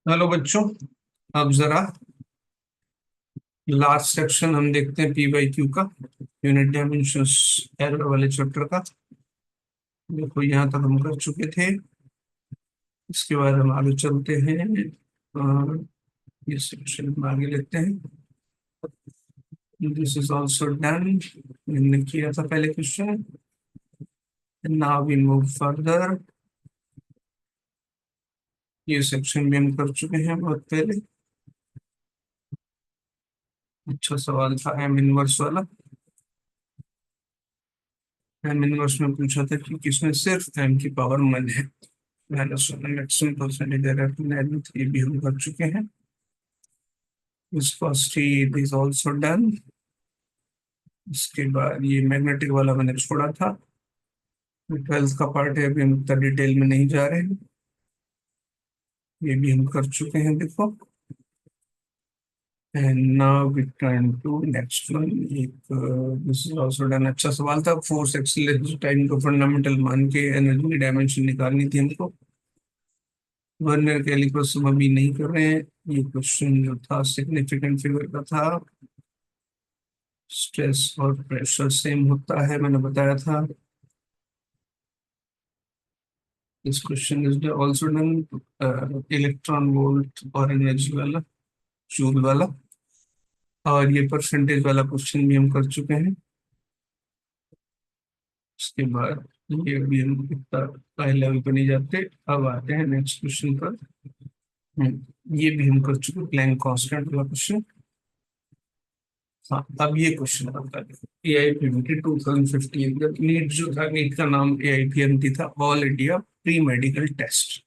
Hello बच्चों। अब जरा लास्ट सेक्शन हम देखते हैं पी बाई क्यू का, यूनिट डायमेंशंस एरर वाले चैप्टर का। देखो यहाँ तक हम कर चुके थे। इसके बाद हम आगे चलते हैं। अ, ये सेक्शन हम आगे लेते हैं। दिस इज ऑल्सो डन, हमने किया था पहले question. Now we move further. ये सेक्शन भी हम कर चुके हैं बहुत पहले। अच्छा सवाल था एम इनवर्स वाला। एम इनवर्स में पूछा था कि किसमें सिर्फ एम की पावर 1 है। मैक्सिमम परसेंटेज एरर की लेंथ ये भी हम कर चुके हैं। Viscosity is also done. इसके बाद ये मैग्नेटिक वाला मैंने छोड़ा था, 12th का पार्ट है, अभी हम इतना डिटेल में नहीं जा रहे हैं। ये भी हम कर चुके हैं देखो। And now we turn to next one. एक दिस इज आल्सो डन। अच्छा सवाल था, फोर्स एक्सीलरेशन टाइम को फंडामेंटल मान के एनर्जी की डायमेंशन निकालनी थी हमको। वर्नियर कैलिपर्स हम अभी नहीं कर रहे हैं। ये क्वेश्चन जो था सिग्निफिकेंट फिगर का था। स्ट्रेस और प्रेशर सेम होता है, मैंने बताया था। This question is also done. Electron volt और एनर्जी वाला, जूल वाला। और ये परसेंटेज वाला क्वेश्चन भी हम कर चुके हैं। उसके बाद ये भी हम इतना हाई लेवल पर नहीं जाते। अब आते हैं नेक्स्ट क्वेश्चन पर। ये भी हम कर चुके, प्लैंक कांस्टेंट वाला क्वेश्चन। हाँ, अब ये क्वेश्चन आता है। A I P M T 2015, जब नीट जो था, नीट का नाम A I P M T था, all India pre medical test.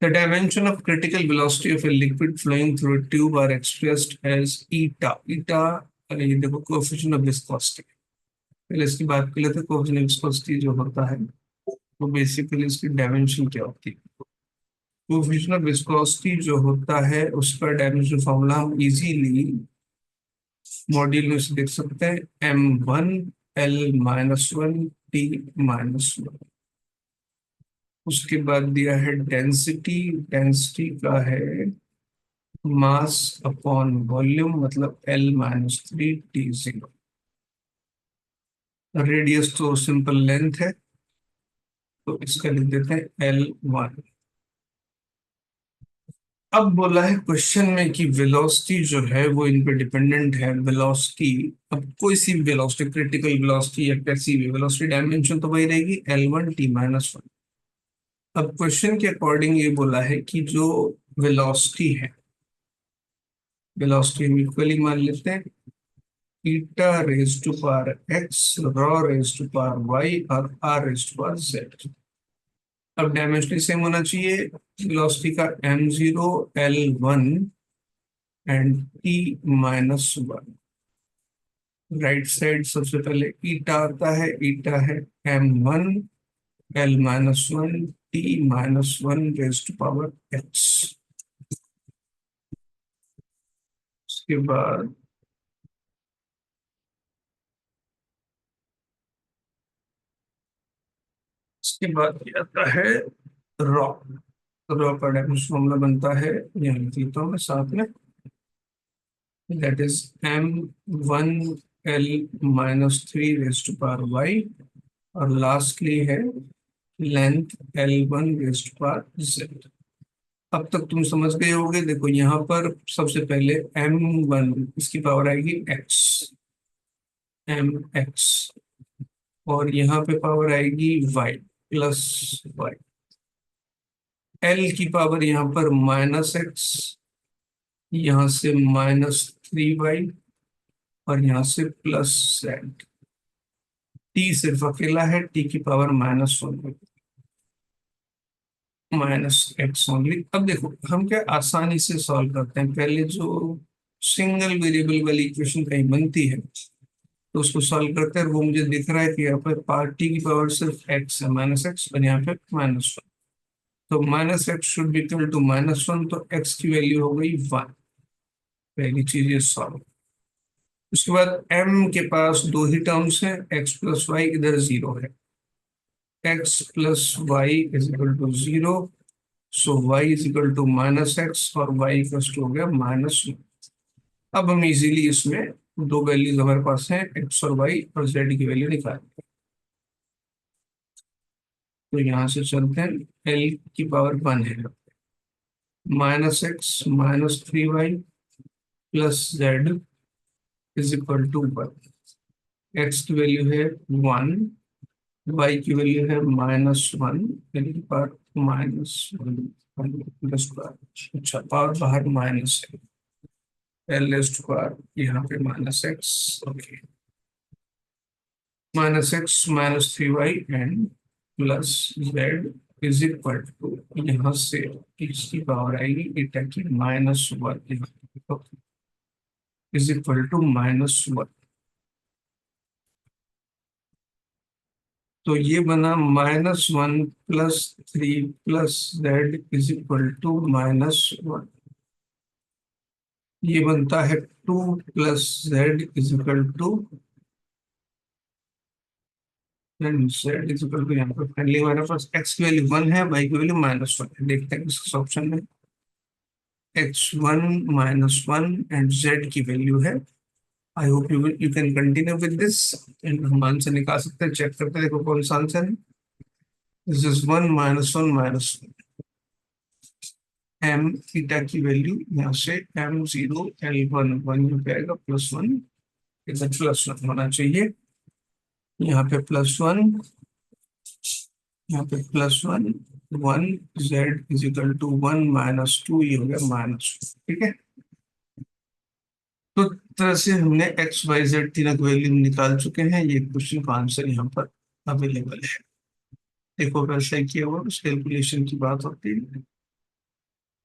The dimension of critical velocity of a liquid flowing through a tube are expressed as eta. Eta, अरे ये देखो, coefficient of viscosity. पहले इसकी बात कर लेते हैं। कोएफिशिएंट ऑफ विस्कोसिटी जो होता है वो बेसिकली इसकी डायमेंशन क्या होती है। कोएफिशिएंट ऑफ विस्कोसिटी जो होता है उसका डायमेंशन फॉर्मूला हम इजीली मॉड्यूल में से देख सकते हैं। m1 l-1 t-1। उसके बाद दिया है डेंसिटी। डेंसिटी का है मास अपॉन वॉल्यूम, मतलब l-3 t0। रेडियस तो सिंपल लेंथ है, तो इसका लिख देते हैं l1। अब बोला है क्वेश्चन में कि वेलोसिटी जो है वो इन पे डिपेंडेंट है। वेलोसिटी, अब कोई सी भी वेलोसिटी, क्रिटिकल वेलोसिटी या कैसी भी वेलोसिटी, डायमेंशन तो वही रहेगी, l1 t-1। अब क्वेश्चन के अकॉर्डिंग ये बोला है कि जो वेलोसिटी है, वेलोसिटी हम इक्वली मान लेते हैं, eta raise to power X, rho raise to power Y और R raise to power Z. अब डायमेंशन सेम होना चाहिए। वेलोसिटी का m0 l1 and t-1। Right side सबसे पहले ईटा आता है, ईटा है m1 l-1 t-1 raise to power x. उसके बाद इसके बाद क्या आता है, रॉ। रॉ का डायमेंशन फॉर्मूला बनता है, यहाँ लिख लेता हूँ मैं साथ में। That is m1 l-3 raise to power Y, और लास्टली है length l1 raise to power Z. अब तक तुम समझ गए होगे। देखो यहाँ पर सबसे पहले m1, इसकी पावर आएगी x, mx। और यहाँ पे पावर आएगी y प्लस वाई। एल की पावर यहाँ पर -x, यहाँ से -3y, और यहाँ से +z। टी सिर्फ अकेला है, टी की पावर -1, -x ओनली। अब देखो हम क्या आसानी से सॉल्व करते हैं। पहले जो सिंगल वेरिएबल वाली इक्वेशन कहीं बनती है तो उसको सॉल्व करते हैं। वो मुझे दिख रहा है कि यहाँ पर टी की पावर सिर्फ x है, -x, और यहाँ पे -1। तो -x should be equal to -1, तो x की वैल्यू हो गई 1। पहली चीज ये सॉल्व। उसके बाद m के पास दो ही टर्म्स हैं, x प्लस वाई, इधर 0 है। x plus y is equal to 0। So y is equal to minus x और y इक्वल टू हो गया -1। अब हम इजीली इसमें दो वैल्यूज हमारे पास हैं, x और y, और z की वैल्यू निकाल। तो यहाँ से चलते हैं, l की पावर 1 है, -x -3y plus z is equal to 1। x की वैल्यू है 1, y की वैल्यू है -1, यानी कि पावर -1 प्लस पावर, अच्छा पावर बाहर माइनस है, एल एस टू पावर यहाँ पे -x, okay, -x -3y and plus z is equal to, यहाँ से इसकी पावर आएगी एटा की -1, इज इक्वल टू -1। तो ये बना -1 plus 3 plus z is equal to -1। ये बनता है 2 plus z is equal to, z is equal to, यहाँ पर फाइनली हमारे पास x की वैल्यू 1 है, y की वैल्यू -1 है। देखते हैं किस ऑप्शन में x1 -1 एंड z की वैल्यू है। I hope you can continue with this, हम आंसर निकाल सकते हैं। चेक करते हैं, देखो कौन सा आंसर है। दिस इज 1 -1 -1, m थीटा की वैल्यू यहाँ से m0 L1 1 में आएगा, +1, इधर +1 होना चाहिए, यहाँ पे +1, यहाँ पे +1 1, z इज इक्वल टू 1 -2, ये हो गया -2, ठीक है। तो तरह से हमने x y z तीनों की वैल्यू निकाल चुके हैं। ये क्वेश्चन का आंसर यहाँ पर अवेलेबल है। देखो अगर सही किया हुआ उस कैलकुलेशन की बात होती है।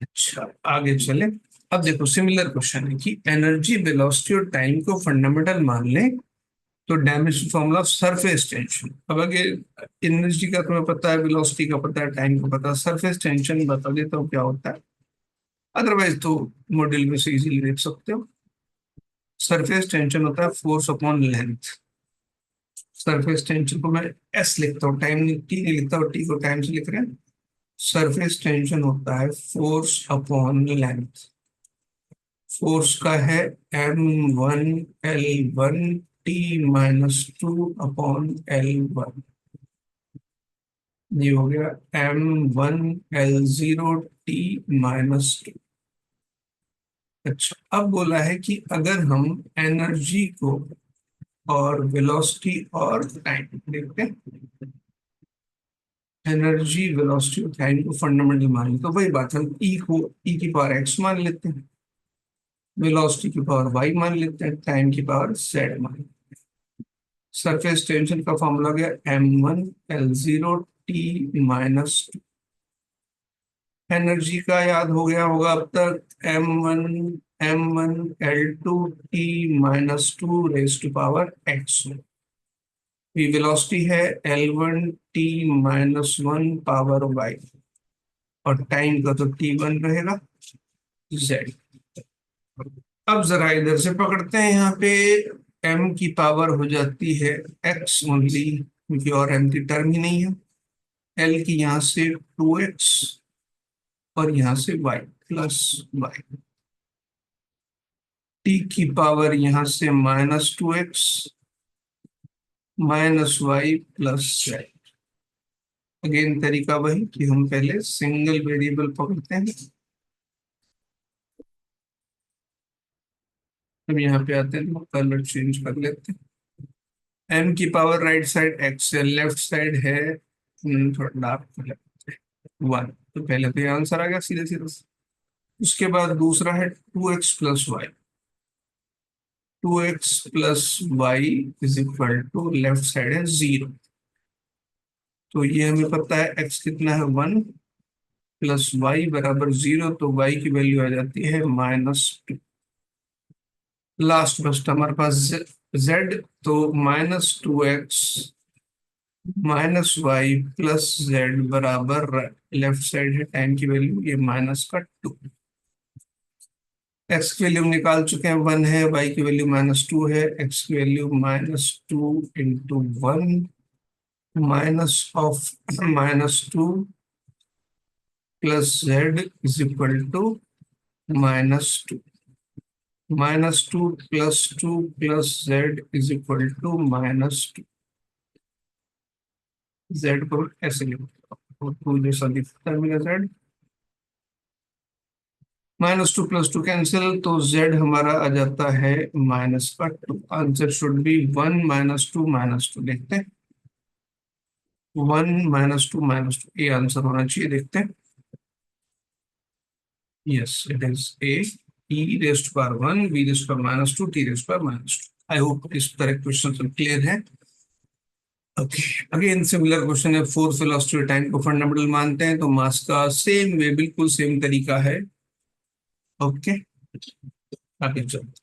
अच्छा आगे चले। अब देखो सिमिलर क्वेश्चन है कि एनर्जी, वेलोसिटी और टाइम को फंडामेंटल मान ले तो dimension formula of surface tension. अब अगर एनर्जी का तुम्हें पता है, वेलोसिटी का पता है, टाइम का पता है, सरफेस टेंशन बता देता हूँ क्या होता है, अदरवाइज तो मॉड्यूल में से इजीली देख सकते हो। सरफेस टेंशन होता है force upon length. Surface tension को मैं एस लिखता हूँ, टाइम टी नहीं लिखता हूँ, टी को टाइम से लिख रहे हैं। सरफेस टेंशन होता है फोर्स अपॉन लेंथ। फोर्स का है m1 L1 T-2 upon L1, ये हो गया m1 L0 T-2। अच्छा अब बोला है कि अगर हम एनर्जी को और वेलोसिटी और टाइम देखते हैं, एनर्जी वेलोसिटी और टाइम को फंडामेंटल मान लेते, तो वही बात हम ई को ई की पावर एक्स मान लेते हैं, वेलोसिटी की पावर वाई मान लेते हैं, टाइम की पावर जेड मान लेते हैं। सरफेस टेंशन का फॉर्मूला गया m1 L0 T-2। एनर्जी का याद हो गया होगा अब तक, m1 L2 T-2 वेलोसिटी है L1 T-1 पावर वाई, और टाइम का तो T1 रहेगा, जेड। अब जरा इधर से पकड़ते हैं, यहाँ पे m की पावर हो जाती है x ओनली, क्योंकि और m की टर्म ही नहीं है। l की यहाँ से 2x और यहाँ से y प्लस वाई, t की पावर यहाँ से -2x -y plus z। Again तरीका वही कि हम पहले सिंगल वेरिएबल पकड़ते हैं। अब यहाँ पे आते हैं तो कलर चेंज कर लेते हैं। m की पावर राइट साइड x है, लेफ्ट साइड है थोड़ा डार्क कलर 1, तो पहले तो ये आंसर आ गया सीधे सीधे। उसके बाद दूसरा है 2x plus y, 2x plus y is equal to left side है 0, तो ये हमें पता है x कितना है 1 प्लस वाई बराबर 0, तो y की वैल्यू आ जाती है -2। लास्ट बस्ट हमारे पास z, तो -2x -y प्लस z बराबर लेफ्ट साइड है टाइम की वैल्यू, ये -2। x की वैल्यू निकाल चुके हैं, 1 है, y की वैल्यू -2 है, x की value -2 into 1 minus of -2 plus z is equal to -2, -2 plus 2 plus z is equal to -2। Z को ऐसे लिखो तो 2 जैसा दिखता है मेरा जेड। -2 प्लस 2 कैंसिल, तो जेड हमारा आ जाता है -2। Answer should be 1 -2 -2। देखते हैं, 1 -2 ये आंसर होना चाहिए। देखते हैं, yes it is a. e rest power 1, b rest power -2, t rest power -2। I hope इस तरह क्वेश्चन सब क्लियर है। ओके, अगेन सिमिलर क्वेश्चन है। फोर्स, वेलोसिटी और टाइम को फंडामेंटल मानते हैं, तो मास का सेम वे, बिल्कुल सेम तरीका है। ओके, आगे चलते।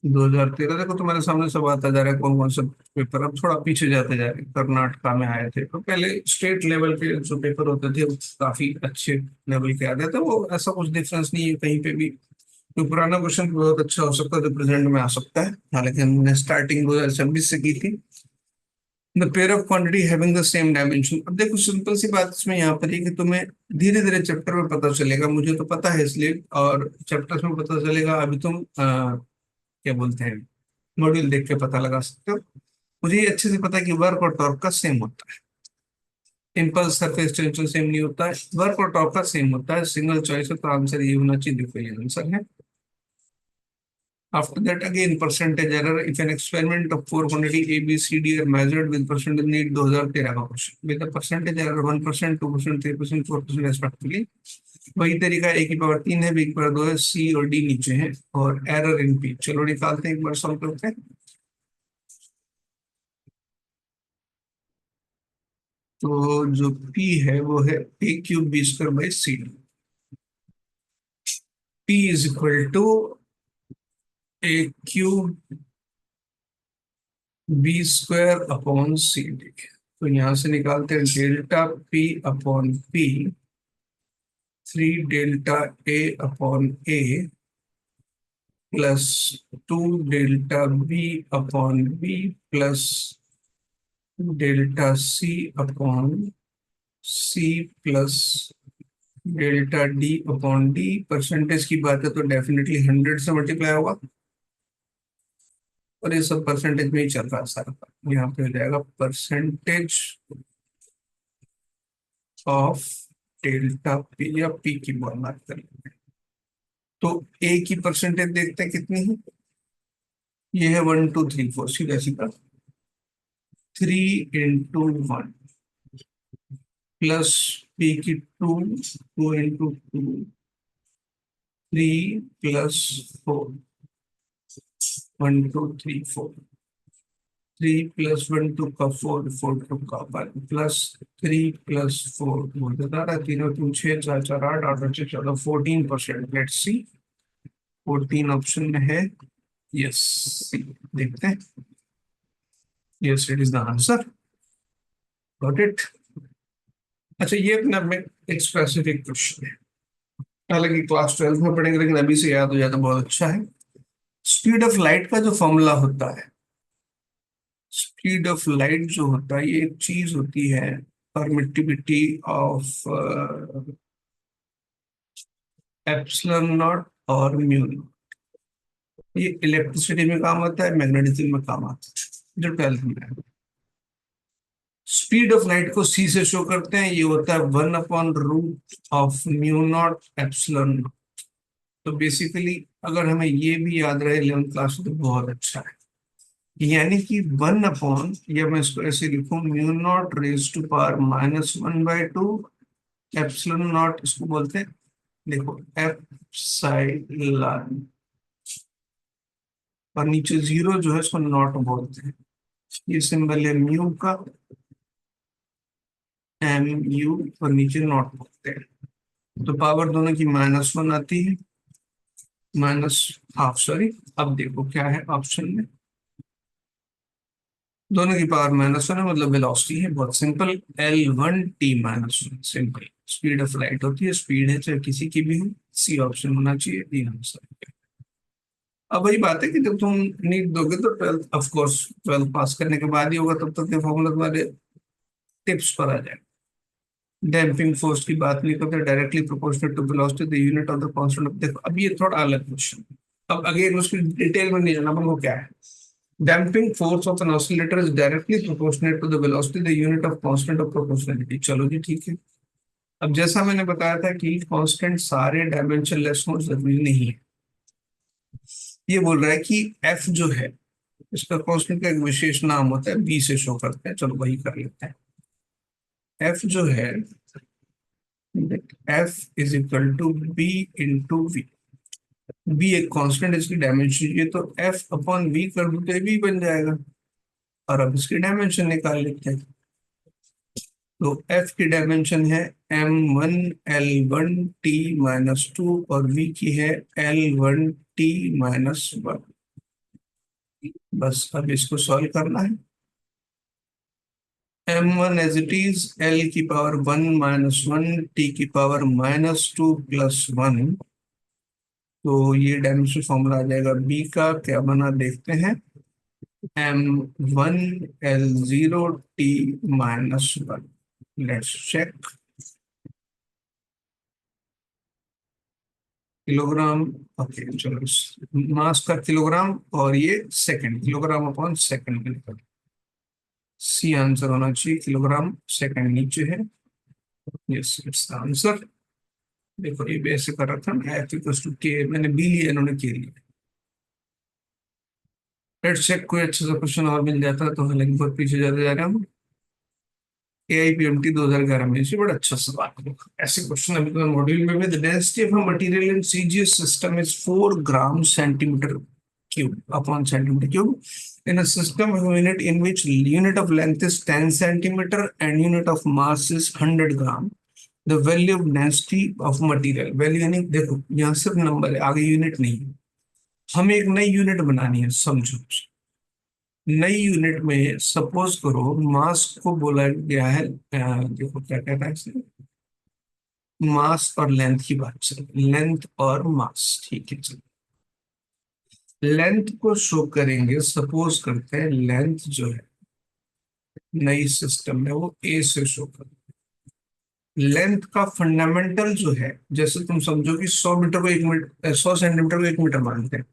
2013 देखो तुम्हारे सामने सब आता जा रहा है, कौन कौन सा पेपर। अब थोड़ा पीछे जाते जा रहे हैं। कर्नाटका में आए थे, तो पहले स्टेट लेवल के जो पेपर होते थे वो काफी अच्छे लेवल के आते थे। वो ऐसा कुछ डिफरेंस नहीं है कहीं पे भी। तो पुराना क्वेश्चन बहुत अच्छा हो सकता है जो प्रेजेंट में आ सकता है। हालांकि हमने स्टार्टिंग 2026 से की थी। The pair of quantity having the same dimension. अब देखो सिंपल सी बात इसमें यहाँ पर है कि तुम्हें धीरे धीरे चैप्टर में पता चलेगा। मुझे तो पता है इसलिए, और चैप्टर्स में पता चलेगा। अभी तुम क्या बोलते हैं, मॉड्यूल देख के पता लगा सकते हो। मुझे ये अच्छे से पता है कि वर्क और टॉर्क का सेम होता है। इम्पल्स, सरफेस टेंशन सेम नहीं होता है। वर्क और टॉर्क का सेम होता है। सिंगल चॉइस है तो आंसर ये होना चाहिए। देखो ये आंसर है। After that, again, percentage error. If an experiment of four quantity A, B, C, D are measured with percentage need 2013 का question, with the percentage error 1%, 2%, 3%, 4% respectively। वही तरीका A की पावर 3 है, B की पावर 2 है, C और D नीचे है, और एरर इन P। चलो निकालते हैं, एक बार सॉल्व करते हैं। तो जो P है वो है A³ B² / CD। P is equal to A³B² / CD। तो यहां से निकालते हैं delta P/P 3 delta A/A plus 2 delta B/B plus delta C/C plus delta D/D। Percentage की बात है तो डेफिनेटली 100 से मल्टीप्लाई होगा, और ये सब परसेंटेज में ही चल रहा है सारा। यहाँ पे हो जाएगा परसेंटेज ऑफ डेल्टा P, या P की गणना कर लेंगे। तो A की परसेंटेज देखते हैं कितनी है। ये है 1 2 3 4, सीधा सीधा 3 × 1 प्लस P की 2, 2 × 2, 3 + 4, 1 2 3 4, 3 + 1 2 का 4, 4 2 का 1 प्लस 3 + 4 बता रहा है। 3 6 4 4 8 8 5 14, 14%। लेट्स सी, 14 ऑप्शन में है। यस, देखते हैं। Yes, it is the answer. Got it. अच्छा, ये अपने आप में एक स्पेसिफिक क्वेश्चन है। हालांकि क्लास 12 में पढ़ेंगे, लेकिन अभी से याद हो जाए तो बहुत अच्छा है। स्पीड ऑफ लाइट का जो फॉर्मूला होता है, स्पीड ऑफ लाइट जो होता है, ये एक चीज होती है, परमिटिविटी ऑफ एप्सिलॉन नॉट और म्यू नॉट। ये इलेक्ट्रिसिटी में काम आता है, मैग्नेटिज्म में काम आता है, जो 12th में है। स्पीड ऑफ लाइट को सी से शो करते हैं। ये होता है 1/√μ0 ε। तो बेसिकली अगर हमें ये भी याद रहे 11th क्लास में तो बहुत अच्छा है। यानी कि 1 या मैं इसको ऐसे लिखूं, μ0 raised to power -1/2 ε0, इसको बोलते हैं, देखो एप्साइलॉन, और नीचे जीरो जो है इसको नॉट बोलते हैं। ये सिंबल है म्यू का, MU, और नीचे नॉट बोलते हैं। तो पावर दोनों की -1 आती है, -½ सॉरी। अब देखो क्या है ऑप्शन में, दोनों की पावर -1 है, मतलब वेलोसिटी है। बहुत simple, L1T-1। Simple speed of light होती है, स्पीड है चाहे किसी की भी हो। सी ऑप्शन होना चाहिए, डी आंसर। अब वही बात है कि जब तुम नीट दोगे तो 12th, ऑफ कोर्स 12th पास करने के बाद ही होगा, तब तक के फॉर्मूला तुम्हारे टिप्स पर आ जाए। डैम्पिंग फोर्स की बात नहीं करते, directly proportional to velocity the unit of the constant of, देखो अब ये थोड़ा अलग क्वेश्चन। अब अगेन उसकी डिटेल में नहीं जाना, अपन को क्या है, damping force of an oscillator is directly proportional to the velocity the unit of constant of proportionality. चलो जी ठीक है। अब जैसा मैंने बताया था कि कांस्टेंट सारे डायमेंशनलेस हो जरूरी नहीं है। ये बोल रहा है कि एफ जो है इसका कांस्टेंट का एक विशेष नाम होता है, बी से शो करते हैं, चलो वही कर लेते हैं। एफ जो है, F is equal to B into V. B एक कांस्टेंट, इसकी डायमेंशन, ये तो एफ अपॉन वी कर दो तो ये भी बन जाएगा। और अब इसकी डायमेंशन निकाल लेते हैं। तो एफ की डायमेंशन है m1 L1 T-2 और v की है L1 T-1। बस अब इसको सॉल्व करना है। m1 as it is L⁻1 - 1 T की पावर -2 + 1। तो ये डायमेंशन फॉर्मूला आ जाएगा b का, क्या बना देखते हैं, m1 L0 T-1। Let's check. Kilogram, okay चलो, मास का किलोग्राम और ये सेकंड, किलोग्राम अपॉन सेकंड मिलकर सी आंसर होना चाहिए। किलोग्राम सेकंड नीचे है, यस इट्स आंसर। देखो ये भी ऐसे कर रहा था, एफ इक्वल्स टू के, मैंने बी लिया, इन्होंने के लिया। लेट्स चेक, कोई अच्छा सा क्वेश्चन और मिल जाता तो, हालांकि बहुत पीछे जाते जा रहे हैं हम। AIPMT 2011 में इसे बड़ा अच्छा सवाल है। ऐसे क्वेश्चन अभी तो मॉड्यूल में भी, the density of a material in CGS system is 4 gram centimetre cube upon centimetre cube in a system of unit in which unit of length is 10 centimeter and unit of mass is 100 gram. The value of density of material, value यानी देखो यहाँ सिर्फ number है, आगे unit नहीं है। हमें एक नई यूनिट बनानी है, समझो। नई यूनिट में सपोज करो मास को बोला गया है, देखो क्या कहता है इसमें, मास और लेंथ की बात चल, लेंथ और मास, ठीक है चलो। लेंथ को शो करेंगे, सपोज करते हैं लेंथ जो है नई सिस्टम में वो ए से शो कर। लेंथ का फंडामेंटल जो है, जैसे तुम समझो कि 100 मीटर को 1 मीटर, 100 सेंटीमीटर को 1 मीटर मानते हैं,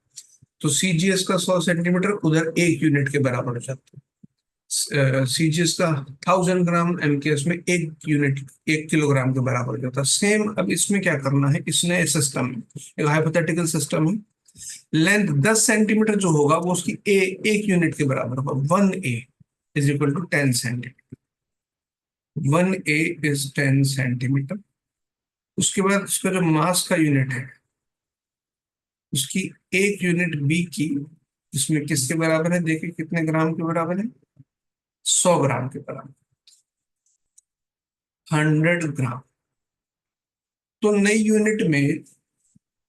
तो CGS का 100 सेंटीमीटर उधर 1 यूनिट के बराबर हो जाता है। CGS का 1000 ग्राम MKS में 1 यूनिट 1 किलोग्राम के बराबर हो जाता है। सेम अब इसमें क्या करना है, इस नए सिस्टम में, एक हाइपोथेटिकल सिस्टम है, लेंथ 10 सेंटीमीटर जो होगा वो उसकी ए 1 यूनिट के बराबर होगा। 1A is equal to 10 centimetre. 1A is 10 centimetre. उसके बाद उसका जो मास का यूनिट है, उसकी 1 यूनिट बी की, इसमें किसके बराबर है, देखिए कितने ग्राम के बराबर है, 100 ग्राम के बराबर, 100 ग्राम। तो नई यूनिट में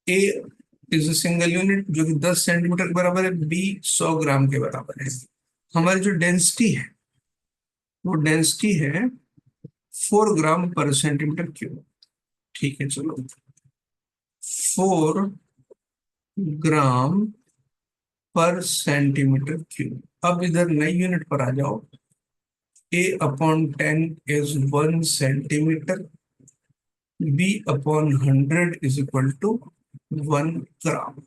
ए इज अ सिंगल यूनिट जो कि 10 सेंटीमीटर के बराबर है, बी 100 ग्राम के बराबर है। हमारी जो डेंसिटी है वो डेंसिटी है 4 ग्राम पर सेंटीमीटर क्यूब। ठीक है चलो, 4 ग्राम पर सेंटीमीटर क्यूब। अब इधर नई यूनिट पर आ जाओ, A/10 is 1 centimetre, B/100 is equal to 1 gram.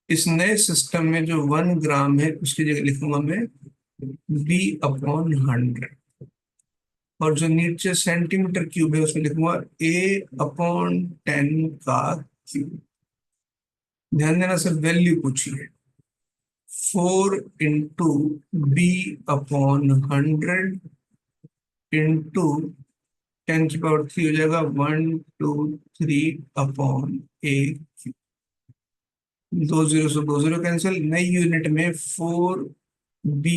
इस नए सिस्टम में जो 1 ग्राम है उसकी जगह लिखूंगा मैं B/100, और जो नीचे सेंटीमीटर क्यूब है उसमें लिखूंगा A/10 का क्यूब। ध्यान देना, सर वैल्यू पूछी है, 4 × B/100 इंटू 10⁻³ हो जाएगा 123/A³। 2 0 से 2 0 कैंसिल। नई यूनिट में 4B,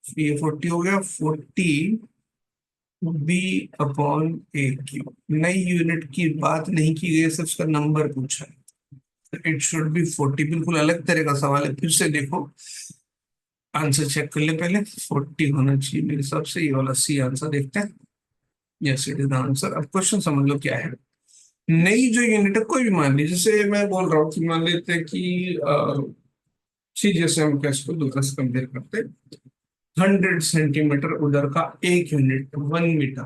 ये 40 हो गया, 40B/A³। नई यूनिट की बात नहीं की गई, सिर्फ उसका नंबर पूछा है, इट शुड बी 40। बिल्कुल अलग तरह का सवाल है, फिर से देखो, आंसर चेक कर ले पहले, 40 होना चाहिए मेरे हिसाब से, ये वाला सी आंसर देखते हैं। Yes it is the answer. अब क्वेश्चन समझ लो क्या है। नई जो यूनिट है कोई भी मान ली, जैसे मैं बोल रहा हूँ कि मान लेते हैं कि जैसे हम कैसे दूसरा से कंपेयर करते, 100 सेंटीमीटर उधर का 1 यूनिट 1 मीटर,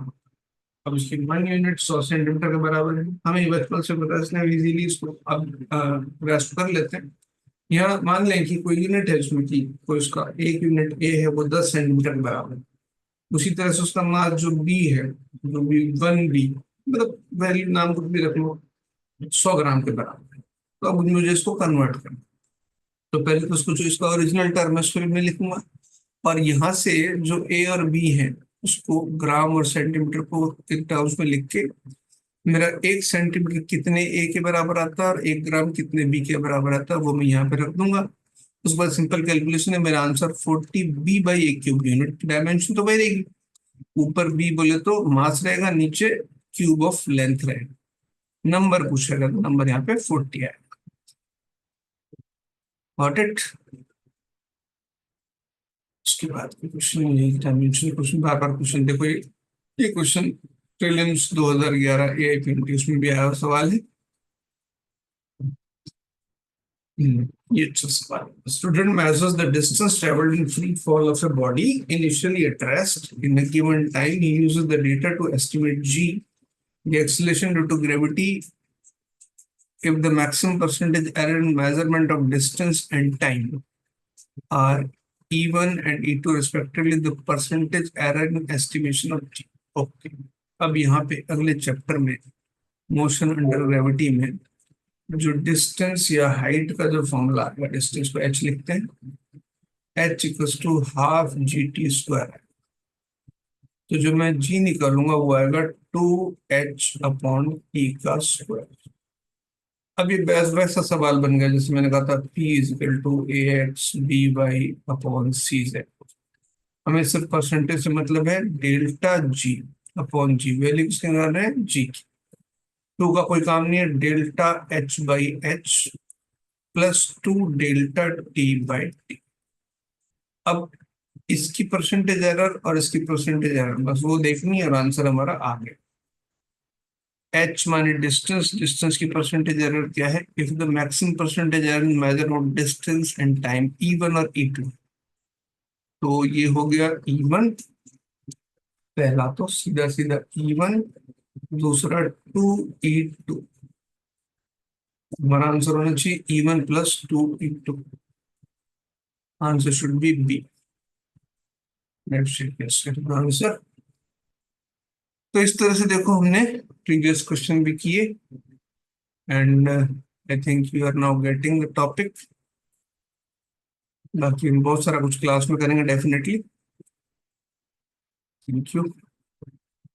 अब इसकी 1 यूनिट 100 सेंटीमीटर के बराबर है, हमें बचपन से पता है, इसलिए इजीली इसको अब ग्रास्प कर लेते हैं। यहाँ मान लें कि कोई यूनिट है इसमें की, कोई उसका 1 यूनिट ए है वो 10 सेंटीमीटर के बराबर है। उसी तरह से उसका मास जो बी है, जो बी 1 बी, मतलब वैल्यू नाम कुछ भी रख लो, 100 ग्राम के बराबर है। तो अब मुझे इसको कन्वर्ट करना, तो पहले तो उसको जो इसका ओरिजिनल टर्म है उसको मैं लिखूंगा, और यहाँ से जो ए और बी है उसको ग्राम और सेंटीमीटर को एक टर्म्स में लिख के, मेरा 1 सेंटीमीटर कितने ए के बराबर आता है और 1 ग्राम कितने बी के बराबर आता है वो मैं यहाँ पे रख दूंगा। उसके बाद सिंपल कैलकुलेशन है, मेरा आंसर 40 b/a³ यूनिट, डायमेंशन तो वही रहेगी, ऊपर बी बोले तो मास रहेगा, नीचे क्यूब ऑफ लेंथ रहेगा। नंबर पूछेगा तो नंबर यहाँ पे 40 है। Got it. उसके बाद क्वेश्चन, ये डायमेंशन क्वेश्चन, बार बार क्वेश्चन देखो, ये क्वेश्चन प्रीलिम्स 2011 एआईपीएमटी उसमें भी आया हुआ सवाल है। ये अच्छा सवाल। Student measures the distance traveled in free fall of a body initially at rest in a given time. He uses the data to estimate g, the acceleration due to gravity, if the maximum percentage error in measurement of distance and time are E1 and E2 respectively, the percentage error in estimation of g. Okay, अब यहाँ पे अगले chapter में motion under gravity में जो distance या height का जो फॉर्मूला है, डिस्टेंस को h लिखते हैं, h equals to half GT²। तो जो मैं g निकालूंगा वो आएगा 2h/e²। अब ये वैसा सवाल बन गया जैसे मैंने कहा था P = AX/BY/CZ। हमें सिर्फ परसेंटेज से मतलब है, ΔG/G, वैल्यू किसके निकाल रहे हैं, जी। 2 का कोई काम नहीं है, ΔH/H +2 ΔT/T। अब इसकी परसेंटेज एरर और इसकी परसेंटेज एरर बस वो देखनी है और आंसर हमारा आ गया। h माने डिस्टेंस, डिस्टेंस की परसेंटेज एरर क्या है, if the maximum percentage error in measure of distance and time E1 और E2। तो ये हो गया E1, पहला तो सीधा सीधा E1, दूसरा 2E2। हमारा आंसर होना चाहिए E1 + 2E2। Answer should be B. Answer. तो इस तरह से देखो हमने प्रीवियस क्वेश्चन भी किए, and I think you are now getting the topic. बाकी हम बहुत सारा कुछ क्लास में करेंगे डेफिनेटली। Thank you.